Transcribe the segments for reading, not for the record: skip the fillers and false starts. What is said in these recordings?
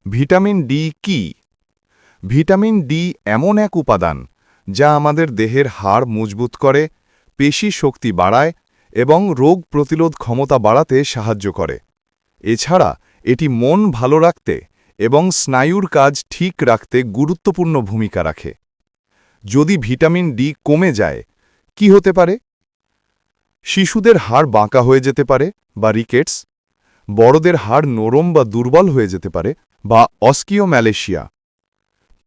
Vitamin D কি? Vitamin D এমন এক উপাদান যা আমাদের দেহের হাড় মজবুত করে, পেশি শক্তি বাড়ায় এবং রোগ প্রতিরোধ ক্ষমতা বাড়াতে সাহায্য করে। এছাড়া এটি মন ভালো রাখতে এবং স্নায়ুর কাজ ঠিক রাখতে গুরুত্বপূর্ণ ভূমিকা রাখে। যদি ভিটামিন ডি কমে যায়, কি হতে পারে? শিশুদের হাড় বাঁকা হয়ে যেতে পারে বা রিকেটস, বড়দের হাড় নরম বা দুর্বল হয়ে যেতে পারে বা অস্কিওম্যালেশিয়া,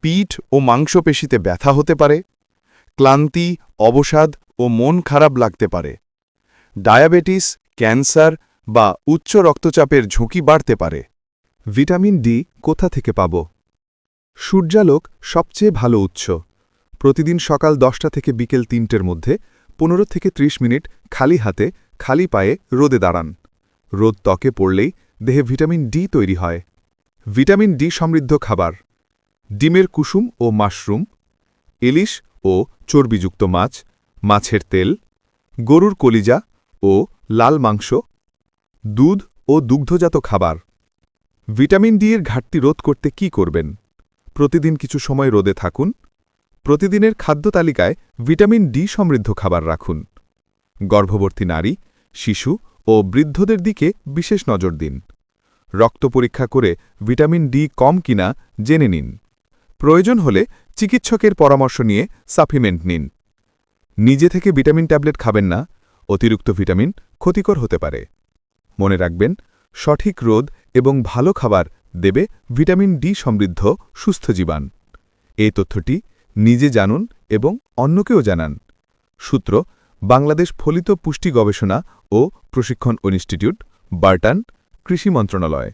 পিঠ ও মাংসপেশিতে ব্যথা হতে পারে, ক্লান্তি, অবসাদ ও মন খারাপ লাগতে পারে। ডায়াবেটিস, ক্যান্সার বা উচ্চ রক্তচাপের ঝুঁকি বাড়তে পারে। ভিটামিন ডি কোথা থেকে পাব? সূর্যালোক সবচেয়ে ভালো উৎস। প্রতিদিন সকাল 10টা থেকে বিকেল 3টের মধ্যে 15 থেকে 30 মিনিট খালি হাতে, খালি পায়ে রোদে দাঁড়ান। রোদ ত্বকে পড়লেই দেহে ভিটামিন ডি তৈরি হয়। ভিটামিন ডি সমৃদ্ধ খাবার: ডিমের কুসুম ও মাশরুম, ইলিশ ও চর্বিযুক্ত মাছ, মাছের তেল, গরুর কলিজা ও লাল মাংস, দুধ ও দুগ্ধজাত খাবার। ভিটামিন ডি এর ঘাটতি রোধ করতে কি করবেন? প্রতিদিন কিছু সময় রোদে থাকুন। প্রতিদিনের খাদ্য তালিকায় ভিটামিন ডি সমৃদ্ধ খাবার রাখুন। গর্ভবতী নারী, শিশু ও বৃদ্ধদের দিকে বিশেষ নজর দিন। রক্ত পরীক্ষা করে ভিটামিন ডি কম কিনা জেনে নিন। প্রয়োজন হলে চিকিৎসকের পরামর্শ নিয়ে সাপ্লিমেন্ট নিন। নিজে থেকে ভিটামিন ট্যাবলেট খাবেন না, অতিরিক্ত ভিটামিন ক্ষতিকর হতে পারে। মনে রাখবেন, সঠিক রোদ এবং ভালো খাবার দেবে ভিটামিন ডি সমৃদ্ধ সুস্থ জীবন। এই তথ্যটি নিজে জানুন এবং অন্যকেও জানান। সূত্র: বাংলাদেশ ফলিত পুষ্টি গবেষণা ও প্রশিক্ষণ ইনস্টিটিউট, বার্টান, কৃষি মন্ত্রণালয়।